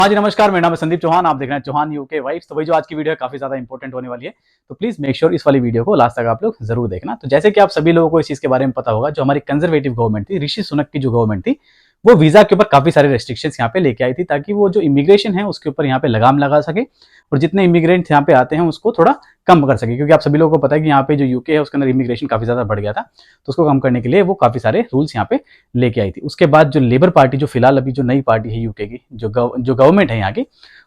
हाँ जी, नमस्कार। मेरा नाम है संदीप चौहान। आप देख रहे हैं चौहान यूके वाइब्स। तो भाई जो आज की वीडियो है काफी ज्यादा इंपॉर्टेंट होने वाली है, तो प्लीज मेक श्योर इस वाली वीडियो को लास्ट तक आप लोग जरूर देखना। तो जैसे कि आप सभी लोगों को इस चीज के बारे में पता होगा, जो हमारी कंजर्वेटिव गवर्नमेंट थी, ऋषि सुनक की जो गवर्नमेंट थी, वो वीजा के ऊपर काफी सारे रेस्ट्रिक्शंस यहाँ पे लेके आई थी, ताकि वो जो इमिग्रेशन है उसके ऊपर यहाँ पे लगाम लगा सके और जितने इमिग्रेंट यहाँ पे आते हैं उसको थोड़ा कम कर सके। क्योंकि आप सभी लोगों को पता है कि यहाँ पे जो यूके है उसके अंदर इमिग्रेशन काफी ज्यादा बढ़ गया था, तो उसको कम करने के लिए वो काफी सारे रूल्स यहाँ पे लेके आई थी। उसके बाद जो लेबर पार्टी, जो फिलहाल अभी जो नई पार्टी है यूके की, जो गवर्नमेंट है यहाँ की,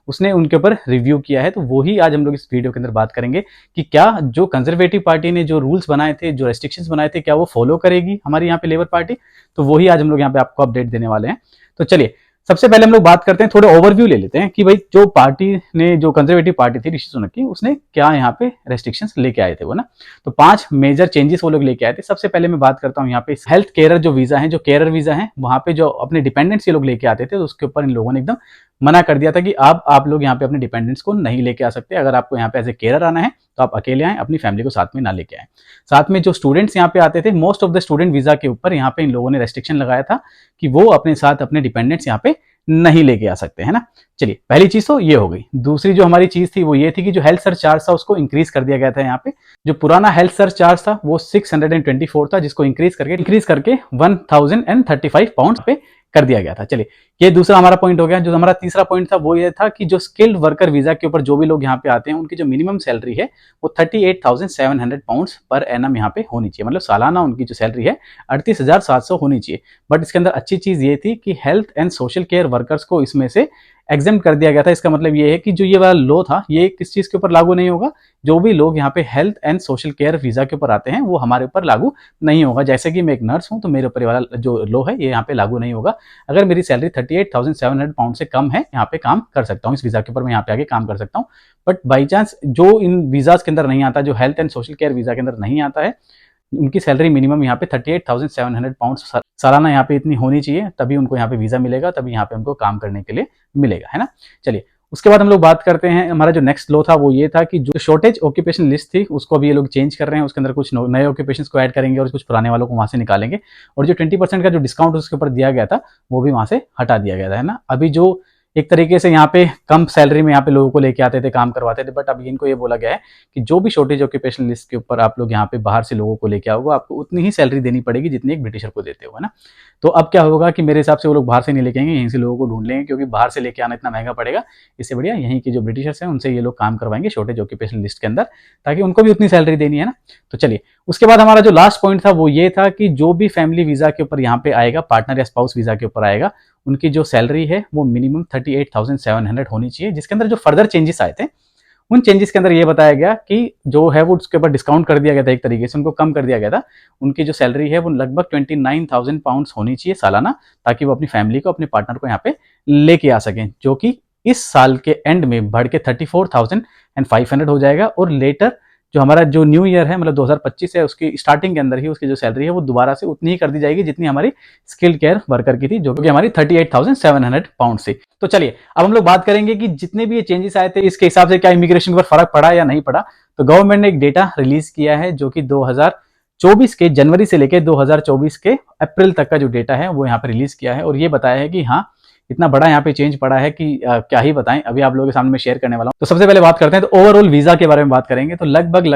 उसने उनके ऊपर रिव्यू किया है। तो वही आज हम लोग इस वीडियो के अंदर बात करेंगे कि क्या जो कंजर्वेटिव पार्टी ने जो रूल्स बनाए थे, जो रेस्ट्रिक्शंस बनाए थे, क्या वो फॉलो करेगी हमारी यहाँ पे लेबर पार्टी। तो वही आज हम लोग यहाँ पे आपको अपडेट देने वाले हैं। तो चलिए, सबसे पहले हम लोग बात करते हैं, थोड़े ओवरव्यू ले लेते हैं कि भाई जो पार्टी ने, जो कंजर्वेटिव पार्टी थी ऋषि सुनक की, उसने क्या यहाँ पे रेस्ट्रिक्शंस लेके आए थे वो ना। तो 5 मेजर चेंजेस वो लोग लेके आए थे। सबसे पहले मैं बात करता हूँ यहाँ पे हेल्थ केयर जो वीजा है, जो केयर वीजा है, वहां पे जो अपने डिपेंडेंट्स ये लोग लेके आते थे, तो उसके ऊपर इन लोगों ने एकदम मना कर दिया था कि आप लोग यहाँ पे अपने डिपेंडेंट्स को नहीं लेके आ सकते। अगर आपको यहाँ पे एज ए केयर आना है तो आप अकेले आए, अपनी फैमिली को साथ में ना लेके आए। साथ में जो स्टूडेंट्स यहाँ पे आते थे, most of the student visa के ऊपर यहाँ पे इन लोगों ने रेस्ट्रिक्शन लगाया था कि वो अपने साथ अपने डिपेंडेंट्स यहाँ पे नहीं लेके आ सकते, है ना। चलिए, पहली चीज तो ये हो गई। दूसरी जो हमारी चीज थी वो ये थी कि जो हेल्थ सर्च चार्ज था उसको इंक्रीज कर दिया गया था। यहाँ पे जो पुराना हेल्थ सर्च चार्ज था वो 624 था, जिसको इंक्रीज करके 1035 पाउंड पे कर दिया गया था। चलिए, ये दूसरा हमारा पॉइंट हो गया। जो हमारा तीसरा पॉइंट था वो ये था कि जो स्किल्ड वर्कर वीजा के ऊपर जो भी लोग यहाँ पे आते हैं, उनकी जो मिनिमम सैलरी है वो 38,700 पाउंड्स पर एनम यहाँ पे होनी चाहिए। मतलब सालाना उनकी जो सैलरी है 38,700 होनी चाहिए। बट इसके अंदर अच्छी चीज ये थी कि health and social care workers को इसमें से एग्जेम्प्ट कर दिया गया था। इसका मतलब ये है कि जो ये वाला लॉ था, ये किस चीज के ऊपर लागू नहीं होगा। जो भी लोग यहाँ पे health and social care visa के ऊपर आते हैं वो हमारे ऊपर लागू नहीं होगा। जैसे कि मैं एक नर्स हूं, तो मेरे ऊपर वाला जो लॉ है ये यहाँ पे लागू नहीं होगा। अगर मेरी सैलरी 38,700 पाउंड से कम है, यहाँ पे काम कर सकता हूँ, इस वीजा के ऊपर मैं यहाँ पे आके काम कर सकता हूँ। बट बाई चांस जो इन वीजाज के अंदर नहीं आता, जो health and social care visa के अंदर नहीं आता है, उनकी सैलरी मिनिमम यहाँ पे 38,700 पाउंड सालाना यहाँ पे इतनी होनी चाहिए, तभी उनको यहाँ पे वीजा मिलेगा, तभी यहाँ पे उनको काम करने के लिए मिलेगा, है ना। चलिए, उसके बाद हम लोग बात करते हैं, हमारा जो नेक्स्ट लॉ था वो ये था कि जो शॉर्टेज ऑक्यूपेशन लिस्ट थी उसको अभी ये लोग चेंज कर रहे हैं। उसके अंदर कुछ नए ऑक्यूपेशन को ऐड करेंगे और कुछ पुराने वालों को वहां से निकालेंगे। और जो 20% का जो डिस्काउंट उसके ऊपर दिया गया था वो भी वहां से हटा दिया गया था, है ना। अभी जो एक तरीके से यहाँ पे कम सैलरी में यहाँ पे लोगों को लेके आते थे, काम करवाते थे, बट अब इनको ये बोला गया है कि जो भी शॉर्टेज ऑक्यूपेशन लिस्ट के ऊपर आप लोग यहाँ पे बाहर से लोगों को लेके आओगे, आपको उतनी ही सैलरी देनी पड़ेगी जितनी एक ब्रिटिशर को देते हो, है ना। तो अब क्या होगा कि मेरे हिसाब से वो लोग बाहर से नहीं लेके आएंगे, यहीं से लोगों को ढूंढ लेंगे, क्योंकि बाहर से लेके आना इतना महंगा पड़ेगा। इससे बढ़िया यहीं के जो ब्रिटिशर्स हैं उनसे ये लोग काम करवाएंगे शॉर्टेज ऑक्यूपेशन लिस्ट के अंदर, ताकि उनको भी उतनी सैलरी देनी है ना। तो चलिए, उसके बाद हमारा जो लास्ट पॉइंट था वो ये था कि जो भी फैमिली वीजा के ऊपर यहाँ पे आएगा, पार्टनर या स्पाउस वीजा के ऊपर आएगा, उनकी जो सैलरी है वो मिनिमम 38,700 होनी चाहिए। जिसके अंदर जो फर्दर चेंजेस आए थे, उन चेंजेस के अंदर ये बताया गया कि जो है वो उसके ऊपर डिस्काउंट कर दिया गया था, एक तरीके से उनको कम कर दिया गया था। उनकी जो सैलरी है वो लगभग 29,000 पाउंड होनी चाहिए सालाना, ताकि वो अपनी फैमिली को, अपने पार्टनर को यहाँ पे लेके आ सकें, जो कि इस साल के एंड में बढ़ के 34,500 हो जाएगा। और लेटर जो हमारा जो न्यू ईयर है, मतलब 2025 है, उसकी स्टार्टिंग के अंदर ही उसकी जो सैलरी है वो दोबारा से उतनी ही कर दी जाएगी जितनी हमारी स्किल्ड केयर वर्कर की थी, जो कि हमारी 38,700 पाउंड से। तो चलिए, अब हम लोग बात करेंगे कि जितने भी ये चेंजेस आए थे, इसके हिसाब से क्या इमिग्रेशन पर फर्क पड़ा या नहीं पड़ा। तो गवर्नमेंट ने एक डेटा रिलीज किया है, जो कि 2024 के जनवरी से लेकर 2024 के अप्रैल तक का जो डेटा है वो यहाँ पे रिलीज किया है। और ये बताया है कि हाँ, इतना बड़ा यहाँ पे चेंज पड़ा है कि क्या ही बताएं, अभी आप लोगों के सामने मैं शेयर करने वाला हूँ। तो सबसे पहले बात करते हैं, तो ओवरऑल वीजा के बारे में बात करेंगे। तो लगभग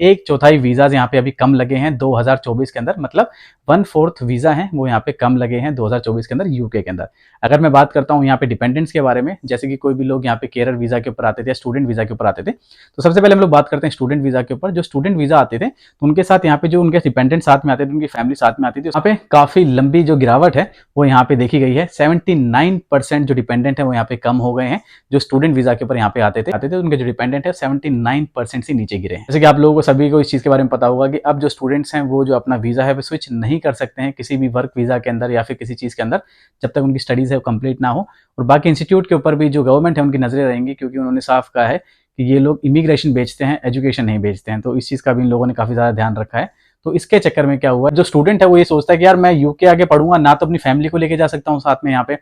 1/4 वीजा यहाँ पे अभी कम लगे हैं 2024 के अंदर, मतलब 1/4 वीजा है वो यहाँ पे कम लगे हैं 2024 के अंदर यूके के अंदर। अगर मैं बात करता हूँ यहाँ पे डिपेंडेंट्स के बारे में, जैसे कि कोई भी लोग यहाँ पे केयर वीजा के ऊपर आते थे, स्टूडेंट वीजा के ऊपर आते थे, तो सबसे पहले हम लोग बात करते हैं स्टूडेंट वीजा के ऊपर। जो स्टूडेंट वीजा आते थे, तो उनके साथ यहाँ पे जो उनके डिपेंडेंट साथ में आते थे, उनकी फैमिली साथ में आती थी, यहाँ पे काफी लंबी जो गिरावट है वो यहाँ पे देखी गई है। 79% जो डिपेंडेंट है वो यहाँ पे कम हो गए हैं। जो स्टूडेंट वीजा के ऊपर यहाँ पे आते थे उनके जो डिपेंडेंट है 79% से नीचे गिरे हैं। जैसे कि आप लोगों को सभी को इस चीज के बारे में पता होगा कि अब जो स्टूडेंट्स हैं वो जो अपना वीजा है वो स्विच नहीं कर सकते हैं किसी भी वर्क वीजा के अंदर या फिर किसी चीज के अंदर, जब तक उनकी स्टडीज है वो कंप्लीट ना हो। और बाकी इंस्टीट्यूट के ऊपर भी जो गवर्नमेंट है उनकी नजरें रहेंगी, क्योंकि उन्होंने साफ कहा है कि ये लोग इमिग्रेशन बेचते हैं, एजुकेशन नहीं बेचते हैं। तो इस चीज का भी इन लोगों ने काफी ज्यादा ध्यान रखा है। तो इसके चक्कर में क्या हुआ, जो स्टूडेंट है वो ये सोचता है कि यार मैं यूके आके पढ़ूंगा ना, तो अपनी फैमिली को लेके जा सकता हूँ साथ में यहाँ पे।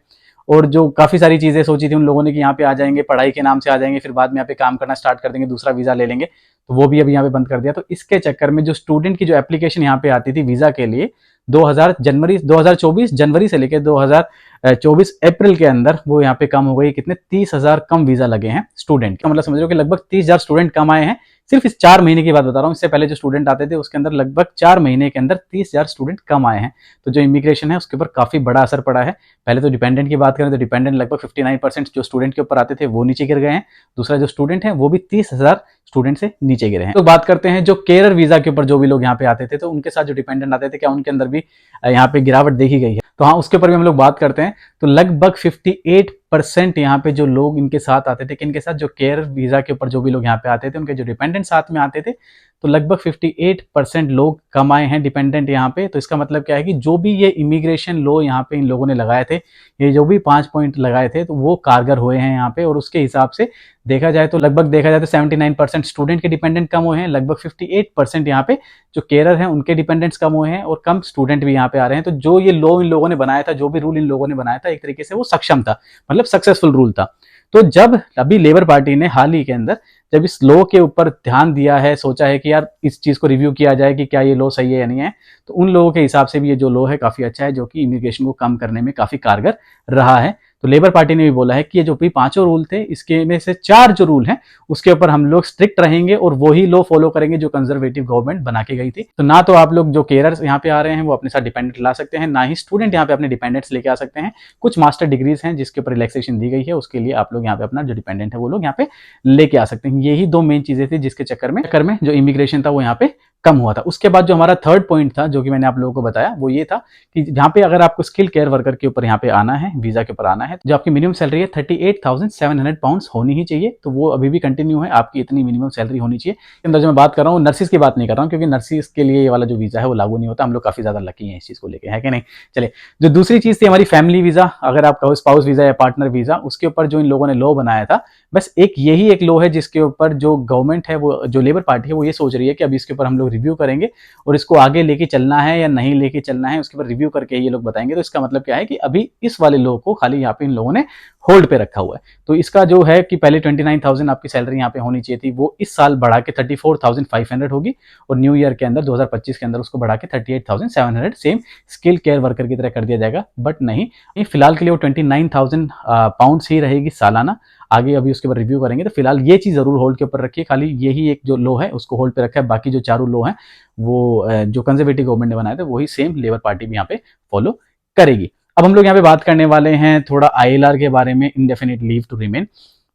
और जो काफी सारी चीजें सोची थी उन लोगों ने कि यहाँ पे आ जाएंगे, पढ़ाई के नाम से आ जाएंगे, फिर बाद में यहाँ पे काम करना स्टार्ट कर देंगे, दूसरा वीजा ले लेंगे, तो वो भी अभी यहाँ पे बंद कर दिया। तो इसके चक्कर में जो स्टूडेंट की जो एप्लीकेशन यहाँ पे आती थी वीजा के लिए, 2024 जनवरी से लेकर 2024 अप्रैल के अंदर वो यहाँ पे कम हो गई। कितने? 30,000 कम वीजा लगे हैं स्टूडेंट का। मतलब समझ लो कि लगभग 30,000 स्टूडेंट कम आए हैं सिर्फ इस 4 महीने की बात बता रहा हूँ। इससे पहले जो स्टूडेंट आते थे उसके अंदर लगभग 4 महीने के अंदर 30,000 स्टूडेंट कम आए हैं। तो जो इमिग्रेशन है उसके ऊपर काफी बड़ा असर पड़ा है। पहले तो डिपेंडेंट की बात करें तो डिपेंडेंट लगभग 59% जो स्टूडेंट के ऊपर आते थे वो नीचे गिर गए हैं। दूसरा जो स्टूडेंट है वो भी 30,000 स्टूडेंट से नीचे गिरे हैं। तो बात करते हैं जो केयर वीजा के ऊपर जो भी लोग यहाँ पे आते थे तो उनके साथ जो डिपेंडेंट आते थे, क्या उनके अंदर भी यहाँ पे गिरावट देखी गई है? तो हाँ, उसके ऊपर भी हम लोग बात करते हैं। तो लगभग 58% यहाँ पे जो लोग इनके साथ आते थे, किनके साथ? जो केयर वीजा के ऊपर जो भी लोग यहाँ पे आते थे उनके जो डिपेंडेंट साथ में आते थे, तो लगभग 58% लोग कम आए हैं डिपेंडेंट यहाँ पे। तो इसका मतलब क्या है कि जो भी ये इमिग्रेशन लॉ यहाँ पे इन लोगों ने लगाए थे, ये जो भी 5 पॉइंट लगाए थे, तो वो कारगर हुए हैं यहाँ पे। और उसके हिसाब से देखा जाए तो लगभग 79% स्टूडेंट के डिपेंडेंट कम हुए हैं, लगभग 58% यहाँ पे जो केयरर हैं उनके डिपेंडेंट्स कम हुए हैं और कम स्टूडेंट भी यहाँ पे आ रहे हैं। तो जो ये लॉ इन लोगों ने बनाया था, जो भी रूल इन लोगों ने बनाया था, एक तरीके से वो सक्षम था, मतलब सक्सेसफुल रूल था। तो जब अभी लेबर पार्टी ने हाल ही के अंदर जब इस लॉ के ऊपर ध्यान दिया है, सोचा है कि यार इस चीज को रिव्यू किया जाए कि क्या ये लॉ सही है या नहीं है, तो उन लोगों के हिसाब से भी ये जो लॉ है काफी अच्छा है, जो कि इमिग्रेशन को कम करने में काफी कारगर रहा है। तो लेबर पार्टी ने भी बोला है कि ये जो भी 5 रूल थे, इसके में से 4 जो रूल हैं उसके ऊपर हम लोग स्ट्रिक्ट रहेंगे और वही लॉ फॉलो करेंगे जो कंजर्वेटिव गवर्नमेंट बना के गई थी। तो ना तो आप लोग जो केयरर्स यहाँ पे आ रहे हैं वो अपने साथ डिपेंडेंट ला सकते हैं, ना ही स्टूडेंट यहाँ पे अपने डिपेंडेंट्स लेके आ सकते हैं। कुछ मास्टर डिग्रीज हैं जिसके ऊपर रिलैक्सेशन दी गई है, उसके लिए आप लोग यहाँ पे अपना जो डिपेंडेंट है वो लोग यहाँ पे लेके आ सकते हैं। यही 2 मेन चीजें थी जिसके चक्कर में जो इमिग्रेशन था वो यहाँ पे कम हुआ था। उसके बाद जो हमारा थर्ड पॉइंट था जो कि मैंने आप लोगों को बताया, वो ये था कि जहाँ पे अगर आपको स्किल केयर वर्कर के ऊपर यहाँ पे आना है, वीजा के ऊपर आना है, जो आपकी मिनिमम सैलरी है 38,700 पाउंड्स होनी ही चाहिए। तो वो अभी भी कंटिन्यू है, आपकी इतनी मिनिमम सैलरी होनी चाहिए। अंदर जो मैं बात कर रहा हूँ नर्सिस की बात नहीं कर रहा हूँ, क्योंकि नर्सिस के लिए ये वाला जो वीजा है वो लागू नहीं होता। हम लोग काफी ज्यादा लकी है इस चीज को लेकर, है कि नहीं? चले, जो दूसरी चीज थी हमारी फैमिली वीजा, अगर आप कहो स्पाउस वीजा या पार्टनर वीजा, उसके ऊपर जो इन लोगों ने लॉ बनाया था, बस यही एक लॉ है जिसके ऊपर जो गवर्नमेंट है, वो जो लेबर पार्टी है, वो ये सोच रही है कि अब इसके ऊपर हम लोग रिव्यू करेंगे और इसको आगे लेके चलना है या नहीं लेके चलना है, उसके ऊपर रिव्यू करके ये लोग बताएंगे। तो इसका मतलब क्या है कि अभी इस वाले लॉ को खाली यहाँ पे इन लोगों ने होल्ड पे रखा हुआ है। तो इसका जो है कि पहले 29,000 आपकी सैलरी यहाँ पे होनी चाहिए थी, वो इस साल बढ़ा के 34,500 होगी और न्यू ईयर के अंदर 2025 के अंदर उसको बढ़ा के 38,700 सेम स्किल केयर वर्कर की तरह कर दिया जाएगा। बट नहीं, फिलहाल के लिए वो 29,000 पाउंड्स ही रहेगी सालाना। आगे अभी उसके बाद रिव्यू करेंगे। तो फिलहाल ये चीज जरूर होल्ड के ऊपर रखिए, खाली यही एक जो लॉ है उसको होल्ड पे रखा है। बाकी जो चारों लॉ है वो जो कंजर्वेटिव गवर्नमेंट ने बनाया था वही सेम लेबर पार्टी भी यहाँ पे फॉलो करेगी। अब हम लोग यहाँ पे बात करने वाले हैं थोड़ा ILR के बारे में, इंडेफिनिट लीव टू रिमेन।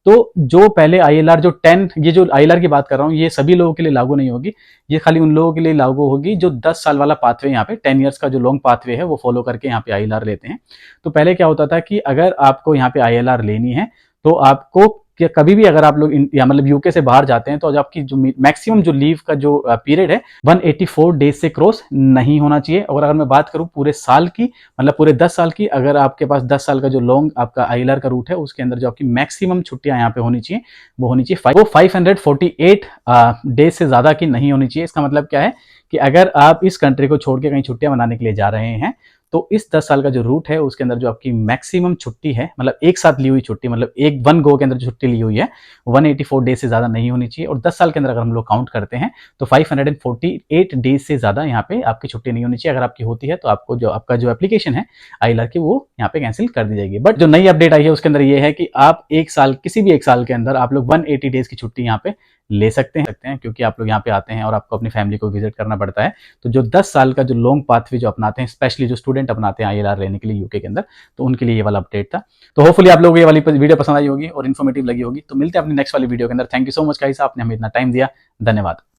तो जो पहले ILR जो 10, ये जो ILR की बात कर रहा हूँ, ये सभी लोगों के लिए लागू नहीं होगी, ये खाली उन लोगों के लिए लागू होगी जो 10 साल वाला पाथवे, यहाँ पे 10 इयर्स का जो लॉन्ग पाथवे है वो फॉलो करके यहाँ पे ILR लेते हैं। तो पहले क्या होता था कि अगर आपको यहाँ पे ILR लेनी है तो आपको कि कभी भी अगर आप लोग या मतलब यूके से बाहर जाते हैं तो जो आपकी जो मैक्सिमम जो लीव का जो पीरियड है 184 डेज से क्रॉस नहीं होना चाहिए। और अगर मैं बात करूं पूरे साल की, मतलब पूरे 10 साल की, अगर आपके पास 10 साल का जो लॉन्ग आपका ILR का रूट है उसके अंदर जो आपकी मैक्सिमम छुट्टियां यहाँ पे होनी चाहिए वो होनी चाहिए 548 डेज से ज्यादा की नहीं होनी चाहिए। इसका मतलब क्या है कि अगर आप इस कंट्री को छोड़ के कहीं छुट्टियां मनाने के लिए जा रहे हैं तो इस 10 साल का जो रूट है उसके अंदर जो आपकी मैक्सिमम छुट्टी है, मतलब एक साथ ली हुई छुट्टी, मतलब एक वन गो के अंदर जो छुट्टी ली हुई है 184 डेज से ज्यादा नहीं होनी चाहिए। और 10 साल के अंदर अगर हम लोग काउंट करते हैं तो 548 डेज से ज्यादा यहाँ पे आपकी छुट्टी नहीं होनी चाहिए। अगर आपकी होती है तो आपको जो आपका जो एप्लीकेशन है ILR की वो यहाँ पे कैंसिल कर दी जाएगी। बट जो नई अपडेट आई है उसके अंदर ये है कि आप एक साल, किसी भी एक साल के अंदर आप लोग 180 डेज की छुट्टी यहाँ पे ले सकते हैं, क्योंकि आप लोग यहाँ पे आते हैं और आपको अपनी फैमिली को विजिट करना पड़ता है। तो जो 10 साल का जो लॉन्ग पाथवे जो अपनाते हैं, स्पेशली जो स्टूडेंट अपनाते हैं ILR लेने के लिए यूके के अंदर, तो उनके लिए ये वाला अपडेट था। तो होपफुली आप लोगों को ये वाली वीडियो पसंद आई होगी और इन्फॉर्मेटिव लगी होगी। तो मिलते हैं अपनी नेक्स्ट वाली वीडियो के अंदर। Thank you so much guys, आपने हमें इतना टाइम दिया, धन्यवाद।